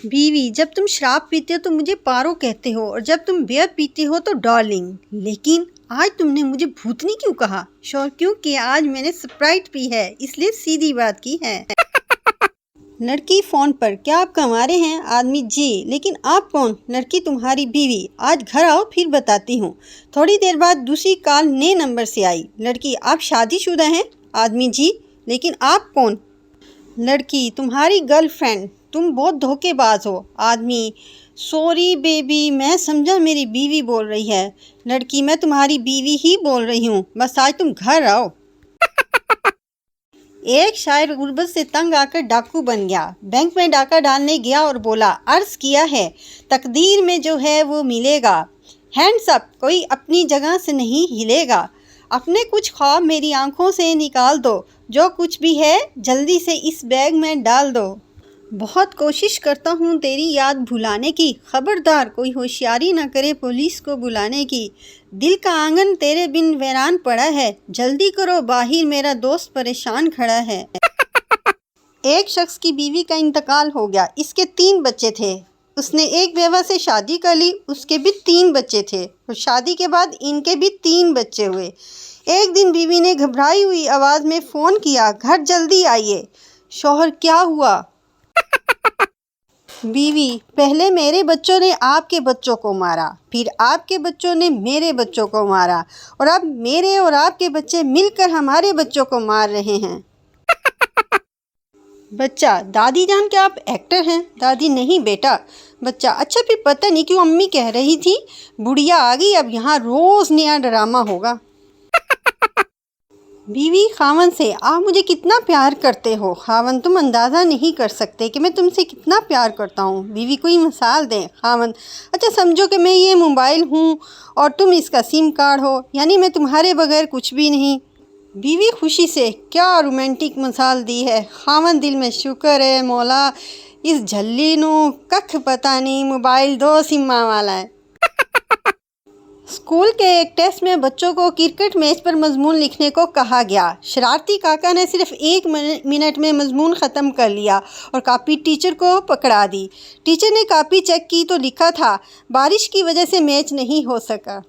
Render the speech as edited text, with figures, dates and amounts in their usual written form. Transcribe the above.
بیوی، جب تم شراب پیتے ہو تو مجھے پارو کہتے ہو اور جب تم بیئر پیتے ہو تو ڈارلنگ، لیکن آج تم نے مجھے بھوتنی کیوں کہا؟ شور، کیونکہ آج میں نے سپرائٹ پی ہے، اس لیے سیدھی بات کی ہے۔ لڑکی فون پر، کیا آپ کمارے ہیں؟ آدمی، جی، لیکن آپ کون؟ لڑکی، تمہاری بیوی۔ آج گھر آؤ پھر بتاتی ہوں۔ تھوڑی دیر بعد دوسری کال نئے نمبر سے آئی۔ لڑکی، آپ شادی شدہ ہیں؟ آدمی، جی، لیکن آپ کون؟ لڑکی، تمہاری گرل فرینڈ۔ تم بہت دھوکے باز ہو۔ آدمی، سوری بیبی، میں سمجھا میری بیوی بول رہی ہے۔ لڑکی، میں تمہاری بیوی ہی بول رہی ہوں، بس آج تم گھر آؤ۔ ایک شاعر غربت سے تنگ آ کر ڈاکو بن گیا۔ بینک میں ڈاکہ ڈالنے گیا اور بولا، عرض کیا ہے تقدیر میں جو ہے وہ ملے گا۔ ہینڈس اپ، کوئی اپنی جگہ سے نہیں ہلے گا۔ اپنے کچھ خواب میری آنکھوں سے نکال دو، جو کچھ بھی ہے جلدی سے اس بیگ میں ڈال دو۔ بہت کوشش کرتا ہوں تیری یاد بھلانے کی، خبردار کوئی ہوشیاری نہ کرے پولیس کو بلانے کی۔ دل کا آنگن تیرے بن ویران پڑا ہے، جلدی کرو باہر میرا دوست پریشان کھڑا ہے۔ ایک شخص کی بیوی کا انتقال ہو گیا، اس کے 3 بچے تھے۔ اس نے ایک بیوہ سے شادی کر لی، اس کے بھی 3 بچے تھے اور شادی کے بعد ان کے بھی 3 بچے ہوئے۔ ایک دن بیوی نے گھبرائی ہوئی آواز میں فون کیا، گھر جلدی آئیے۔ شوہر، کیا ہوا؟ بیوی، پہلے میرے بچوں نے آپ کے بچوں کو مارا، پھر آپ کے بچوں نے میرے بچوں کو مارا اور اب میرے اور آپ کے بچے مل کر ہمارے بچوں کو مار رہے ہیں۔ بچہ، دادی جان کیا آپ ایکٹر ہیں؟ دادی، نہیں بیٹا۔ بچہ، اچھا پھر پتہ نہیں کیوں امی کہہ رہی تھی بڑھیا آ گئی، اب یہاں روز نیا ڈرامہ ہوگا۔ بیوی خاوند سے، آپ مجھے کتنا پیار کرتے ہو؟ خاوند، تم اندازہ نہیں کر سکتے کہ میں تم سے کتنا پیار کرتا ہوں۔ بیوی، کوئی مثال دیں۔ خاوند، اچھا سمجھو کہ میں یہ موبائل ہوں اور تم اس کا سم کارڈ ہو، یعنی میں تمہارے بغیر کچھ بھی نہیں۔ بیوی خوشی سے، کیا رومانٹک مثال دی ہے۔ خاوند دل میں، شکر ہے مولا، اس جھلی نو ککھ پتہ نہیں موبائل 2 سماں والا ہے۔ اسکول کے ایک ٹیسٹ میں بچوں کو کرکٹ میچ پر مضمون لکھنے کو کہا گیا۔ شرارتی کاکا نے صرف 1 منٹ میں مضمون ختم کر لیا اور کاپی ٹیچر کو پکڑا دی۔ ٹیچر نے کاپی چیک کی تو لکھا تھا، بارش کی وجہ سے میچ نہیں ہو سکا۔